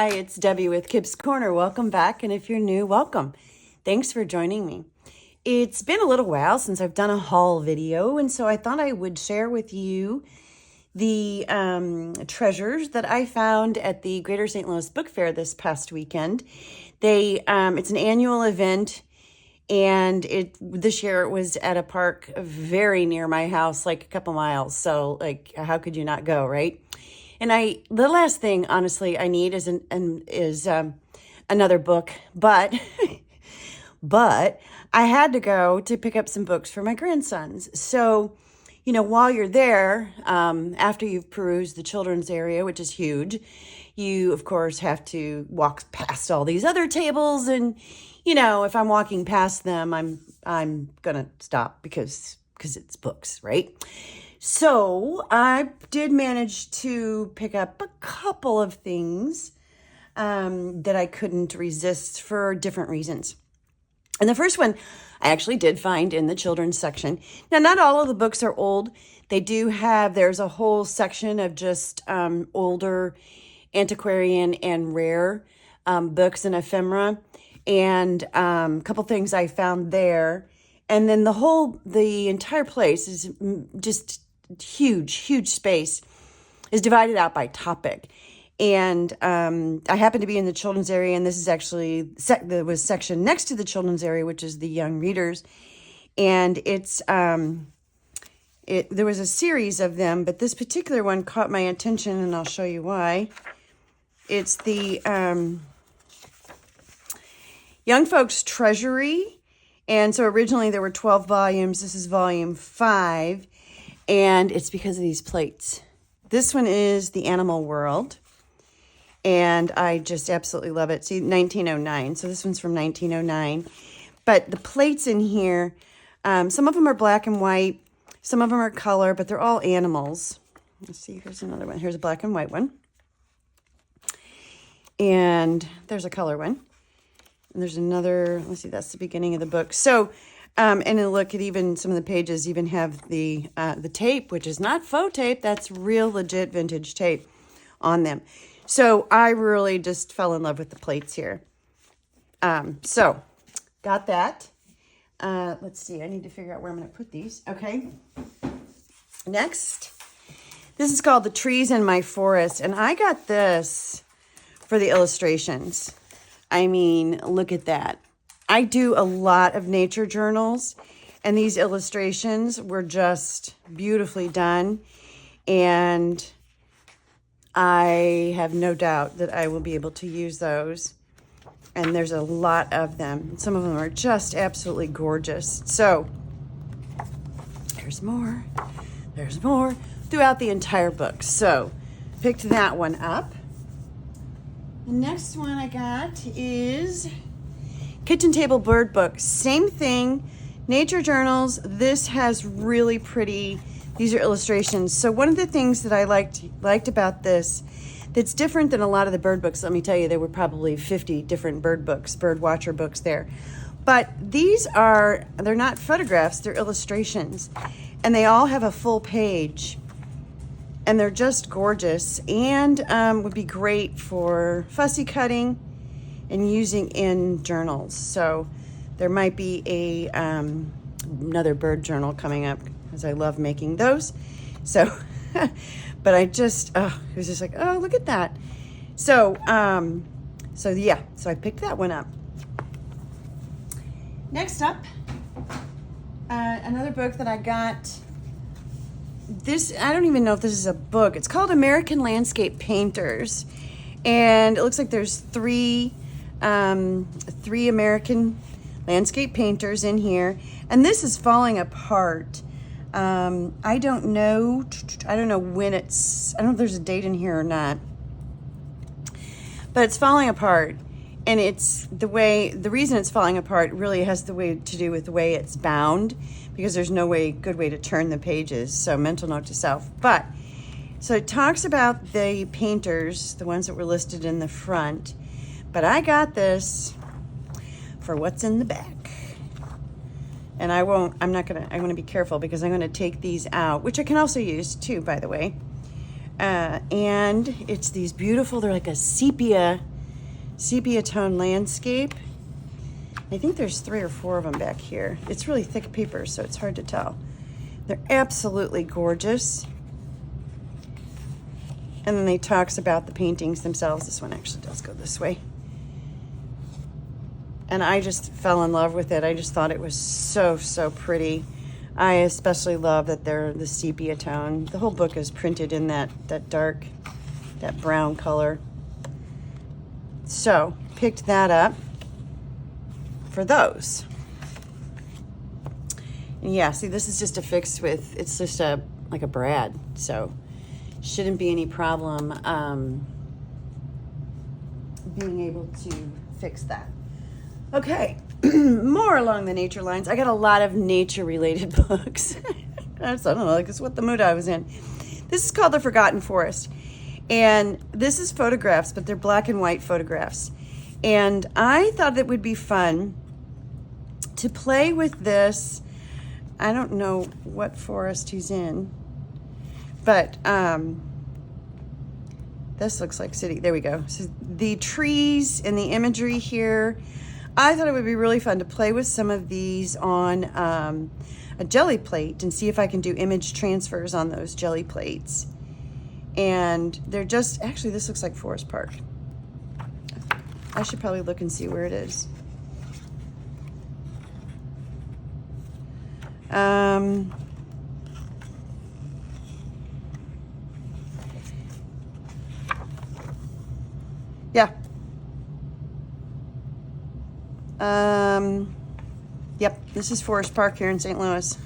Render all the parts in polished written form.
Hi, it's Debbie with Kip's Corner. Welcome back, and if you're new, welcome. Thanks for joining me. It's been a little while since I've done a haul video, and so I thought I would share with you the treasures that I found at the Greater St. Louis Book Fair this past weekend. It's an annual event, and this year it was at a park very near my house, like a couple miles. So, how could you not go, right? And the last thing, honestly, I need is another book, but but I had to go to pick up some books for my grandsons. So, while you're there, after you've perused the children's area, which is huge, you of course have to walk past all these other tables, and if I'm walking past them, I'm gonna stop because it's books, right? So I did manage to pick up a couple of things that I couldn't resist for different reasons. And the first one I actually did find in the children's section. Now, not all of the books are old. There's a whole section of just older antiquarian and rare books and ephemera, and a couple things I found there. And then the entire place is just huge space, is divided out by topic. And I happen to be in the children's area, and this is actually there was section next to the children's area, which is the young readers. And there was a series of them, but this particular one caught my attention, and I'll show you why. It's the Young Folks Treasury. And so originally there were 12 volumes. This is volume 5. And it's because of these plates. This one is The Animal World, and I just absolutely love it. See, 1909. So this one's from 1909. But the plates in here, some of them are black and white, some of them are color, but they're all animals. Let's see, here's another one. Here's a black and white one. And there's a color one. And there's another, let's see, that's the beginning of the book. So, and then look at even some of the pages even have the tape, which is not faux tape. That's real legit vintage tape on them. So I really just fell in love with the plates here. So got that. Let's see. I need to figure out where I'm going to put these. Okay. Next, this is called The Trees in My Forest. And I got this for the illustrations. I mean, look at that. I do a lot of nature journals, and these illustrations were just beautifully done, and I have no doubt that I will be able to use those, and there's a lot of them. Some of them are just absolutely gorgeous. So there's more throughout the entire book. So picked that one up. The next one I got is Kitchen Table Bird Book. Same thing, nature journals. This has really pretty, these are illustrations. So one of the things that I liked about this that's different than a lot of the bird books, let me tell you, there were probably 50 different bird watcher books there. But they're not photographs, they're illustrations. And they all have a full page. And they're just gorgeous, and would be great for fussy cutting and using in journals. So there might be another bird journal coming up, because I love making those. So, but it was just like, oh, look at that. So, so I picked that one up. Next up, another book that I got. I don't even know if this is a book. It's called American Landscape Painters, and it looks like there's three American landscape painters in here, and this is falling apart. I don't know when I don't know if there's a date in here or not, but it's falling apart, and the reason it's falling apart really has to do with the way it's bound, because there's no good way to turn the pages. So mental note to self. So it talks about the painters, the ones that were listed in the front, but I got this for what's in the back. And I want to be careful, because I'm going to take these out, which I can also use too, by the way. And it's these beautiful, they're like a sepia Sepia tone landscape. I think there's 3 or 4 of them back here. It's really thick paper, so it's hard to tell. They're absolutely gorgeous. And then they talks about the paintings themselves. This one actually does go this way. And I just fell in love with it. I just thought it was so, so pretty. I especially love that they're the sepia tone. The whole book is printed in that dark, that brown color. So, picked that up for those. And yeah, see, this is just affixed with, it's just like a brad. So, shouldn't be any problem being able to fix that. Okay, more along the nature lines. I got a lot of nature-related books. I don't know, like it's what the mood I was in. This is called The Forgotten Forest. And this is photographs, but they're black and white photographs. And I thought it would be fun to play with this. I don't know what forest he's in, but this looks like city. There we go. So the trees and the imagery here, I thought it would be really fun to play with some of these on a jelly plate and see if I can do image transfers on those jelly plates. And they're just, actually this looks like Forest Park. I should probably look and see where it is. Yeah. Yep, this is Forest Park here in St. Louis.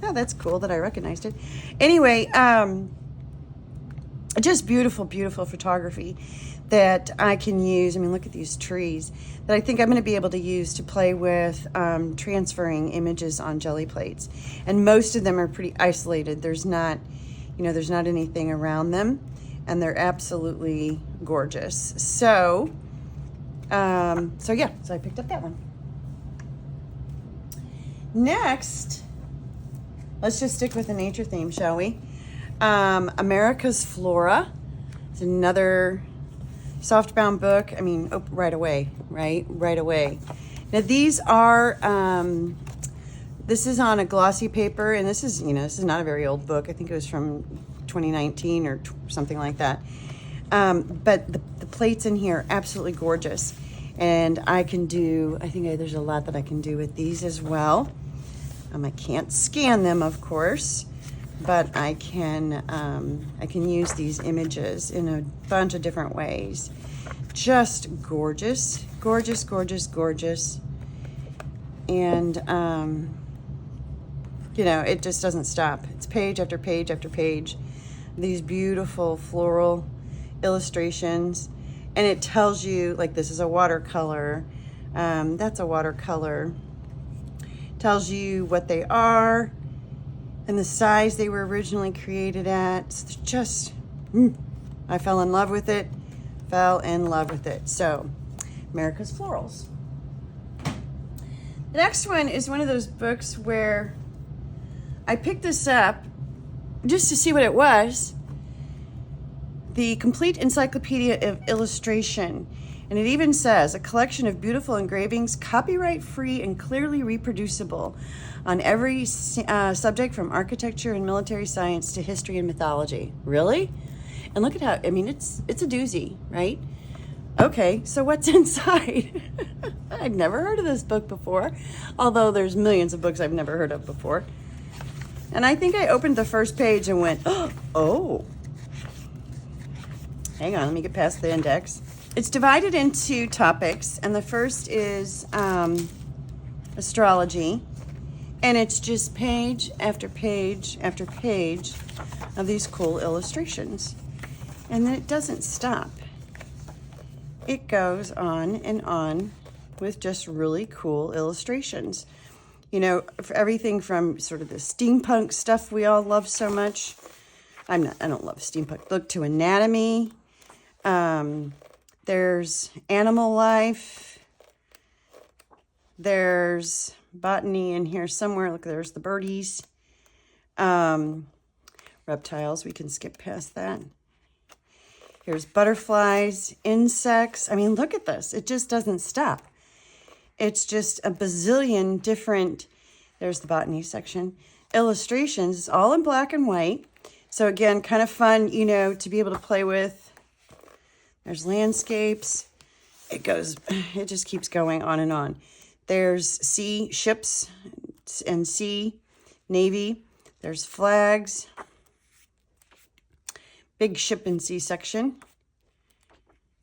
Oh, that's cool that I recognized it. Anyway, just beautiful, beautiful photography that I can use. I mean, look at these trees that I think I'm going to be able to use to play with transferring images on jelly plates. And most of them are pretty isolated. There's not, there's not anything around them, and they're absolutely gorgeous. So yeah, so I picked up that one. Next, let's just stick with the nature theme, shall we? America's Flora. It's another softbound book. I mean, right away, right? Right away. Now these are, this is on a glossy paper, and this is, this is not a very old book. I think it was from 2019 or something like that. But the plates in here are absolutely gorgeous. And I think there's a lot that I can do with these as well. I can't scan them, of course, but I can use these images in a bunch of different ways. Just gorgeous, gorgeous, gorgeous, gorgeous. And, it just doesn't stop. It's page after page after page. These beautiful floral illustrations. And it tells you, like, this is a watercolor. That's a watercolor. Tells you what they are and the size they were originally created at. It's just, I fell in love with it. So, America's Florals. The next one is one of those books where I picked this up just to see what it was. The Complete Encyclopedia of Illustration. And it even says, a collection of beautiful engravings, copyright-free and clearly reproducible on every subject from architecture and military science to history and mythology. Really? And look at how, it's a doozy, right? Okay, so what's inside? I'd never heard of this book before, although there's millions of books I've never heard of before. And I think I opened the first page and went, oh. Hang on, let me get past the index. It's divided into topics, and the first is astrology, and it's just page after page after page of these cool illustrations. And then it doesn't stop. It goes on and on with just really cool illustrations. For everything from sort of the steampunk stuff we all love so much. I don't love steampunk. Look, to anatomy. There's animal life. There's botany in here somewhere. Look, there's the birdies. Reptiles, we can skip past that. Here's butterflies, insects. I mean, look at this. It just doesn't stop. It's just a bazillion different, there's the botany section, illustrations. It's all in black and white. So again, kind of fun, you know, to be able to play with. There's landscapes. It just keeps going on and on. There's sea ships and sea navy. There's flags. Big ship and sea section.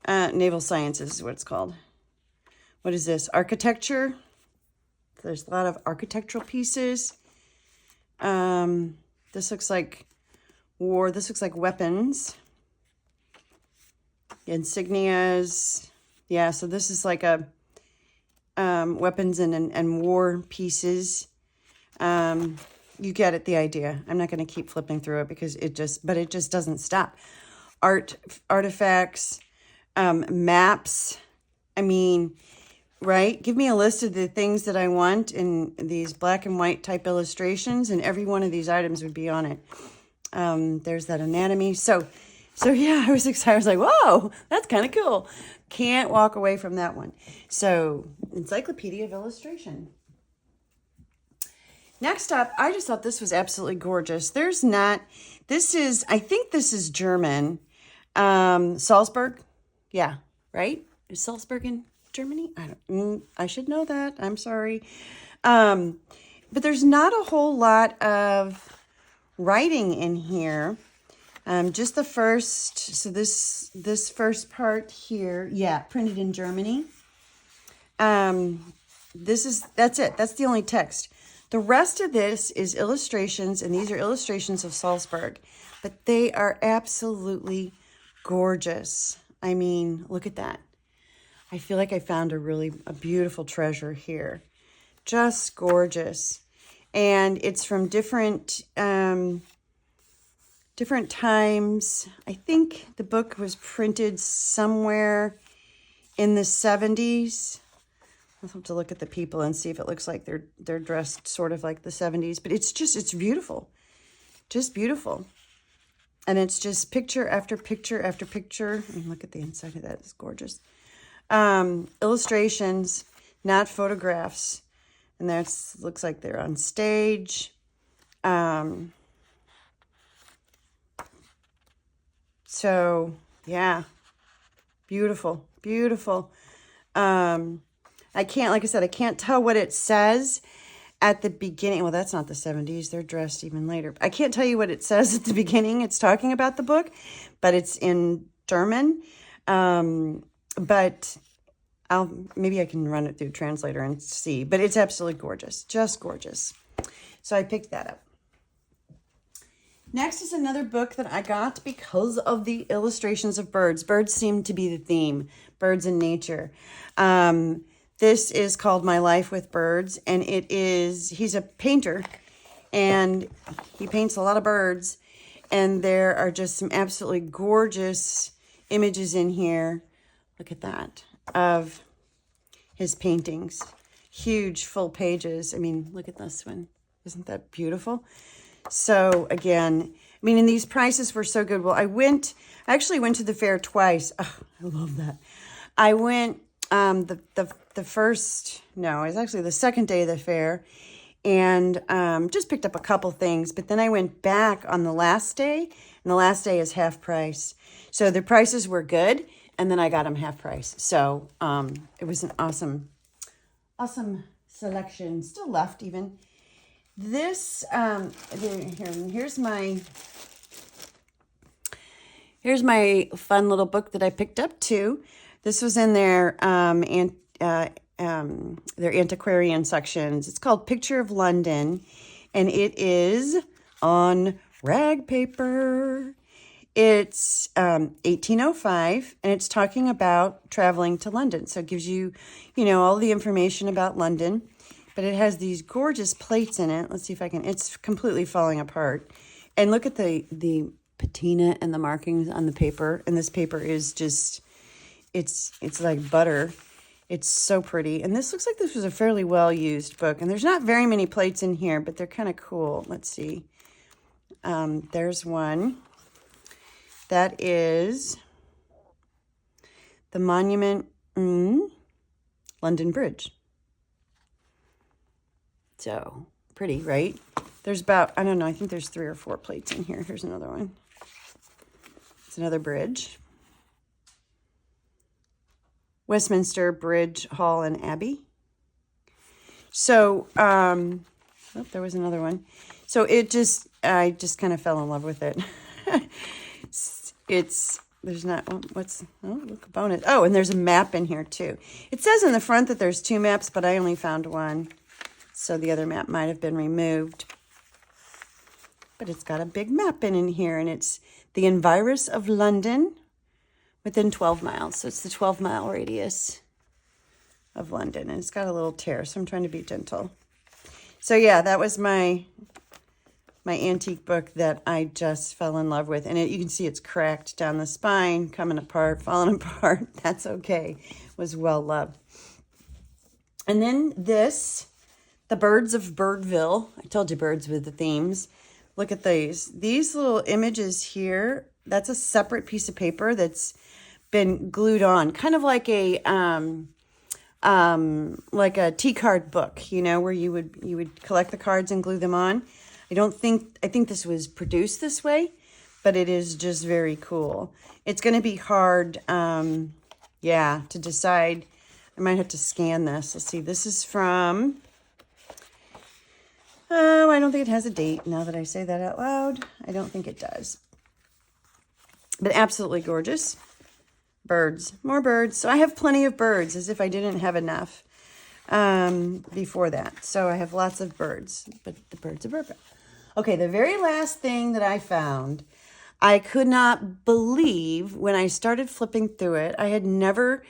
Naval sciences is what it's called. What is this? Architecture. There's a lot of architectural pieces. This looks like war. This looks like weapons. Insignias. Yeah, so this is like a weapons and war pieces. You get it, the idea. I'm not going to keep flipping through it because it just doesn't stop. Artifacts, maps. I mean, right? Give me a list of the things that I want in these black and white type illustrations, and every one of these items would be on it. There's that anatomy. So yeah, I was excited. I was like, whoa, that's kind of cool. Can't walk away from that one. So, Encyclopedia of Illustration. Next up, I just thought this was absolutely gorgeous. I think this is German. Salzburg. Yeah, right? Is Salzburg in Germany? I should know that. I'm sorry. But there's not a whole lot of writing in here. Just the first, so this first part here, yeah, printed in Germany. That's it. That's the only text. The rest of this is illustrations, and these are illustrations of Salzburg, but they are absolutely gorgeous. I mean, look at that. I feel like I found a beautiful treasure here. Just gorgeous. And it's from different times. I think the book was printed somewhere in the 70s. I'll have to look at the people and see if it looks like they're dressed sort of like the 70s. But it's beautiful. Just beautiful. And it's just picture after picture after picture. And look at the inside of that. It's gorgeous. Illustrations, not photographs. And looks like they're on stage. So, yeah. Beautiful. Beautiful. Like I said, I can't tell what it says at the beginning. Well, that's not the 70s. They're dressed even later. I can't tell you what it says at the beginning. It's talking about the book, but it's in German. But maybe I can run it through translator and see. But it's absolutely gorgeous. Just gorgeous. So I picked that up. Next is another book that I got because of the illustrations of birds. Birds seem to be the theme. Birds in nature. This is called My Life with Birds, and he's a painter, and he paints a lot of birds, and there are just some absolutely gorgeous images in here. Look at that, of his paintings. Huge, full pages. I mean, look at this one. Isn't that beautiful? So, again, I mean, and these prices were so good. Well, I actually went to the fair twice. Oh, I love that. I went it was actually the second day of the fair, and just picked up a couple things, but then I went back on the last day, and the last day is half price. So the prices were good, and then I got them half price. So it was an awesome selection, still left even. This, here's my fun little book that I picked up too. This was in their antiquarian sections. It's called Picture of London, and it is on rag paper. It's 1805, and it's talking about traveling to London. So it gives you, all the information about London, but it has these gorgeous plates in it. Let's see if I can, it's completely falling apart. And look at the patina and the markings on the paper. And this paper is just, it's like butter. It's so pretty. And this looks like this was a fairly well-used book. And there's not very many plates in here, but they're kind of cool. Let's see. There's one. That is the Monument London Bridge. So pretty, right? There's about, I don't know, I think there's 3 or 4 plates in here. Here's another one. It's another bridge. Westminster Bridge, Hall, and Abbey. So, oh, there was another one. So I just kind of fell in love with it. There's not, look, a bonus. Oh, and there's a map in here too. It says in the front that there's 2 maps, but I only found one. So the other map might have been removed. But it's got a big map in here, and it's the Envirus of London within 12 miles. So it's the 12-mile radius of London, and it's got a little tear, so I'm trying to be gentle. So yeah, that was my antique book that I just fell in love with. And you can see it's cracked down the spine, coming apart, falling apart. That's okay. It was well loved. And then this, The Birds of Birdville. I told you birds with the themes. Look at these. These little images here, that's a separate piece of paper that's been glued on, kind of like a T-card book, you know, where you would collect the cards and glue them on. I think this was produced this way, but it is just very cool. It's going to be hard, to decide. I might have to scan this. Let's see. This is from, I don't think it has a date now that I say that out loud. I don't think it does. But absolutely gorgeous. Birds, more birds. So I have plenty of birds, as if I didn't have enough before that. So I have lots of birds, but the birds are perfect. Okay, the very last thing that I found, I could not believe when I started flipping through it. I had never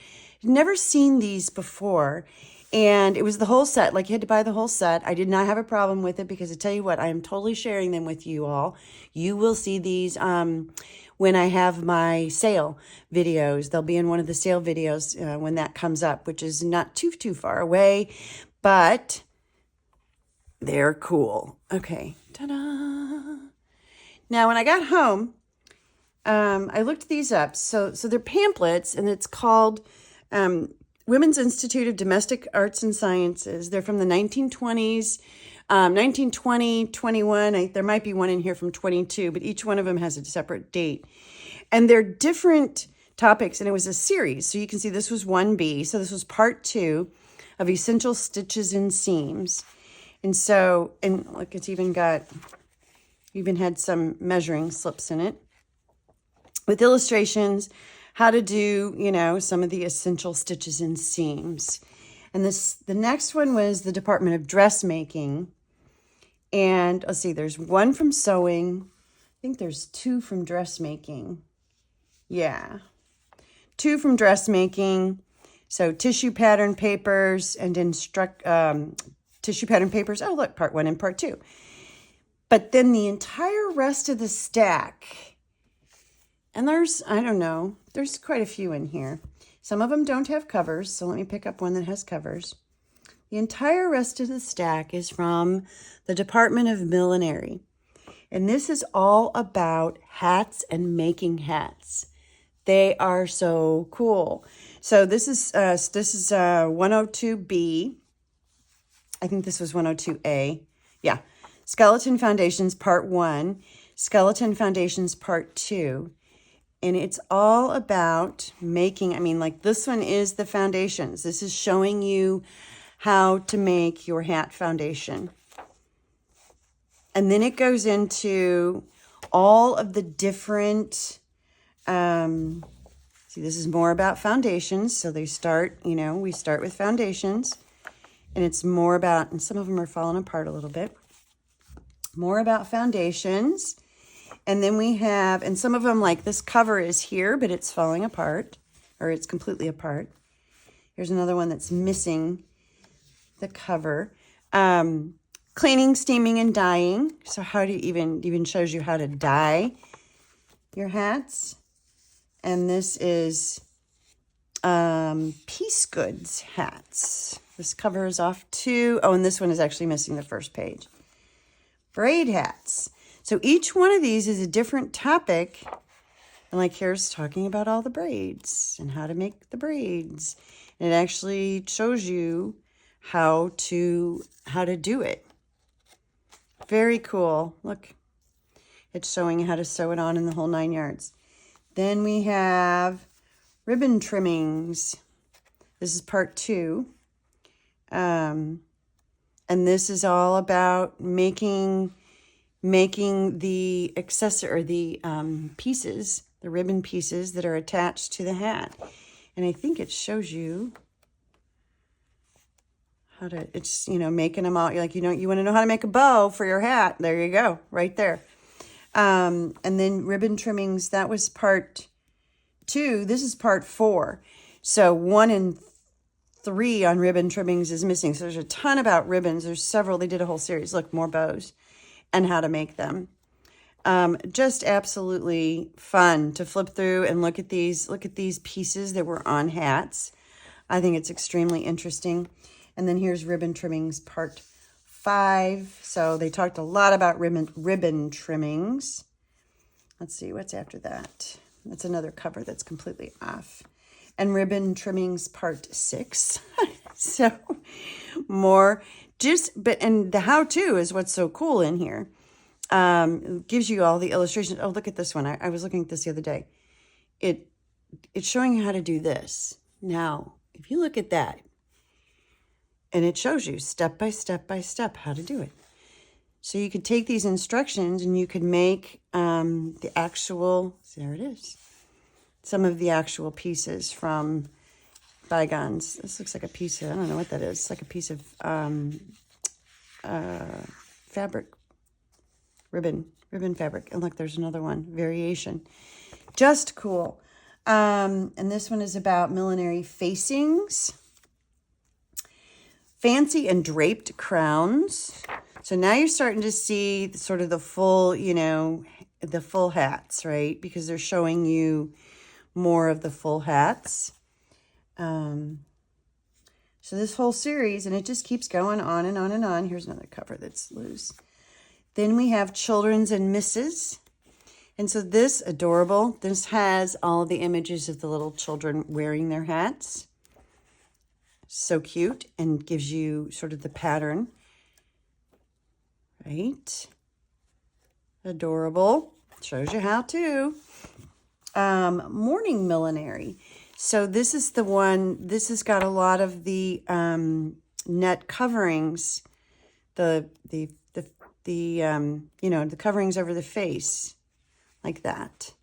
seen these before, and it was the whole set. Like, you had to buy the whole set. I did not have a problem with it because I tell you what, I am totally sharing them with you all. You will see these when I have my sale videos. They'll be in one of the sale videos when that comes up, which is not too far away, but they're cool. Okay, ta-da! Now, when I got home, I looked these up. So they're pamphlets, and it's called Women's Institute of Domestic Arts and Sciences. They're from the 1920s, 1920, 21. There might be one in here from 22, but each one of them has a separate date. And they're different topics, and it was a series. So you can see this was 1B. So this was part 2 of Essential Stitches and Seams. And so, and look, it's even had some measuring slips in it with illustrations, how to do, you know, some of the essential stitches and seams. And the next one was the Department of Dressmaking. And let's see, there's one from sewing. I think there's 2 from dressmaking. Yeah, 2 from dressmaking. So tissue pattern papers and tissue pattern papers. Oh, look, part 1 and part 2. But then the entire rest of the stack, and there's, I don't know, there's quite a few in here. Some of them don't have covers, so let me pick up one that has covers. The entire rest of the stack is from the Department of Millinery. And this is all about hats and making hats. They are so cool. So this is 102B. I think this was 102A. Yeah. Skeleton Foundations Part 1. Skeleton Foundations Part 2. And it's all about making, I mean, like this one is the foundations. This is showing you how to make your hat foundation. And then it goes into all of the different, see, this is more about foundations. So they start, you know, we start with foundations. And it's more about, and some of them are falling apart a little bit, more about foundations. And then we have, and some of them, like this cover is here, but it's falling apart, or it's completely apart. Here's another one that's missing the cover. Cleaning, steaming, and dyeing. So how do you even shows you how to dye your hats. And this is Piece Goods hats. This cover is off too. Oh, and this one is actually missing the first page. Braid hats. So each one of these is a different topic And like here's talking about all the braids and how to make the braids. And it actually shows you how to do it. Very cool. Look, it's showing you how to sew it on in the whole 9 yards. Then we have ribbon trimmings. This is part 2. And this is all about making the accessory, or the pieces, the ribbon pieces that are attached to the hat. And I think it shows you how to, it's, you know, making them all, like, you know, you want to know how to make a bow for your hat. There you go, right there. And then ribbon trimmings, that was part 2. This is part 4. So 1 and 3 on ribbon trimmings is missing. So there's a ton about ribbons. There's several. They did a whole series. Look, more bows and how to make them. Just absolutely fun to flip through and look at these pieces that were on hats. I think it's extremely interesting. And then here's ribbon trimmings part 5. So they talked a lot about ribbon trimmings. Let's see, what's after that? That's another cover that's completely off. And ribbon trimmings part 6. So more and the how-to is what's so cool in here. It gives you all the illustrations. Oh, look at this one. I was looking at this the other day. It's showing you how to do this. Now, if you look at that, and it shows you step by step by step how to do it. So you could take these instructions and you could make the actual, there it is, some of the actual pieces from Bygones. This looks like a piece of, I don't know what that is. It's like a piece of fabric, ribbon fabric. And look, there's another one, variation. Just cool. And this one is about millinery facings. Fancy and draped crowns. So now you're starting to see sort of the full, you know, the full hats, right? Because they're showing you more of the full hats. So this whole series, and it just keeps going on and on and on. Here's another cover that's loose. Then we have Children's and Misses. And so this, adorable, this has all of the images of the little children wearing their hats. So cute, and gives you sort of the pattern, right? Adorable. Shows you how to. Morning Millinery. So this is the one, this has got a lot of the net coverings, the you know, the coverings over the face, like that,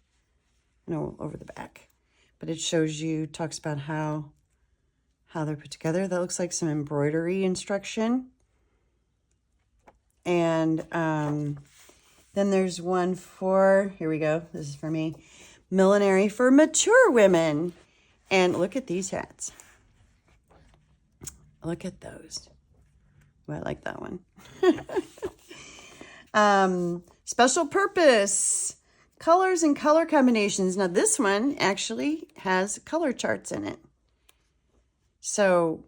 you know, over the back. But it shows you, talks about how they're put together. That looks like some embroidery instruction. And then there's one for, here we go, this is for me, Millinery for Mature Women. And look at these hats. Look at those. Well, I like that one. Special purpose. Colors and color combinations. Now this one actually has color charts in it. So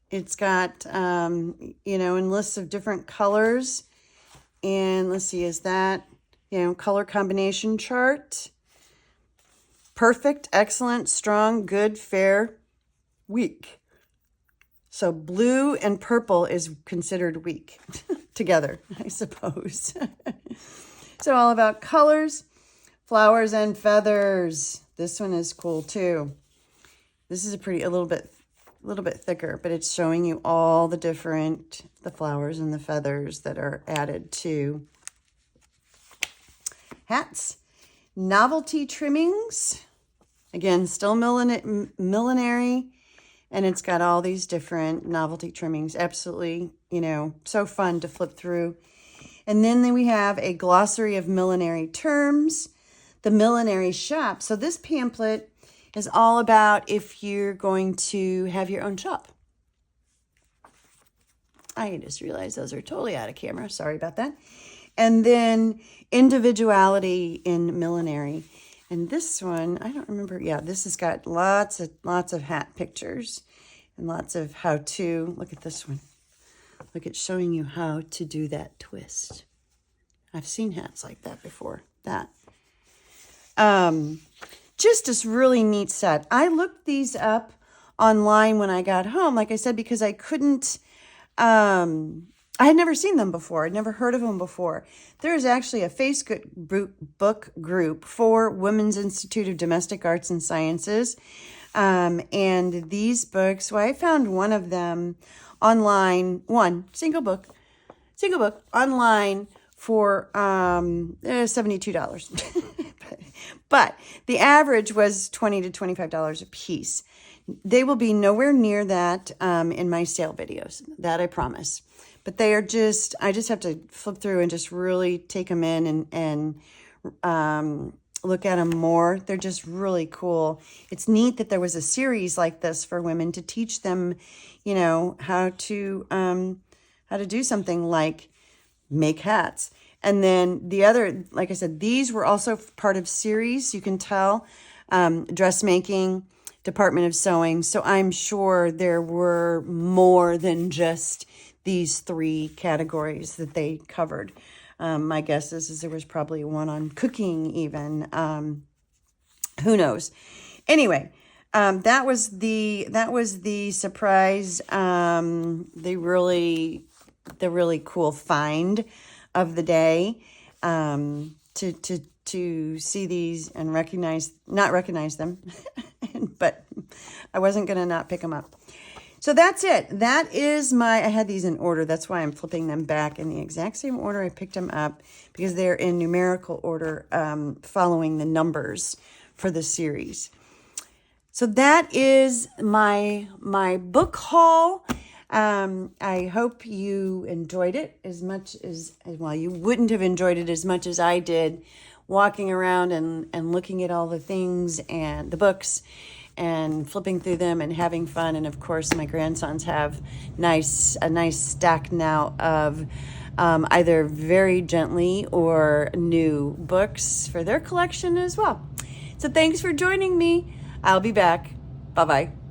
it's got, you know, and lists of different colors. And let's see, is that, you know, color combination chart? Perfect, excellent, strong, good, fair, weak. So blue and purple is considered weak together, I suppose. So all about colors, flowers, and feathers. This one is cool too. This is a little bit thicker, but it's showing you all the flowers and the feathers that are added to hats. Novelty trimmings. Again, still millinery, and it's got all these different novelty trimmings. Absolutely, you know, so fun to flip through. And then we have a glossary of millinery terms, the millinery shop. So this pamphlet is all about if you're going to have your own shop. I just realized those are totally out of camera. Sorry about that. And then individuality in millinery. And this one, I don't remember. Yeah, this has got lots of hat pictures and lots of how to. Look at this one. Look, it's showing you how to do that twist. I've seen hats like that before. That. Just this really neat set. I looked these up online when I got home, like I said, because I couldn't, I had never seen them before. I'd never heard of them before. There is actually a Facebook group for Women's Institute of Domestic Arts and Sciences. And these books, well, I found one of them online, single book online for $72. But the average was $20 to $25 a piece. They will be nowhere near that in my sale videos. That I promise. But they are just, I just have to flip through and just really take them in and look at them more. They're just really cool. It's neat that there was a series like this for women to teach them, you know, how to do something like make hats. And then the other, like I said, these were also part of series, you can tell, dressmaking, Department of Sewing. So I'm sure there were more than just these three categories that they covered. My guess is there was probably one on cooking even. Who knows? Anyway, that was the surprise, the really cool find of the day, to see these and not recognize them, but I wasn't going to not pick them up. So that's it. That is I had these in order. That's why I'm flipping them back in the exact same order I picked them up, because they're in numerical order, following the numbers for the series. So that is my book haul. I hope you enjoyed it as much as, well, you wouldn't have enjoyed it as much as I did, walking around and looking at all the things and the books and flipping through them and having fun. And of course, my grandsons have a nice stack now of either very gently or new books for their collection as well. So thanks for joining me. I'll be back. Bye-bye.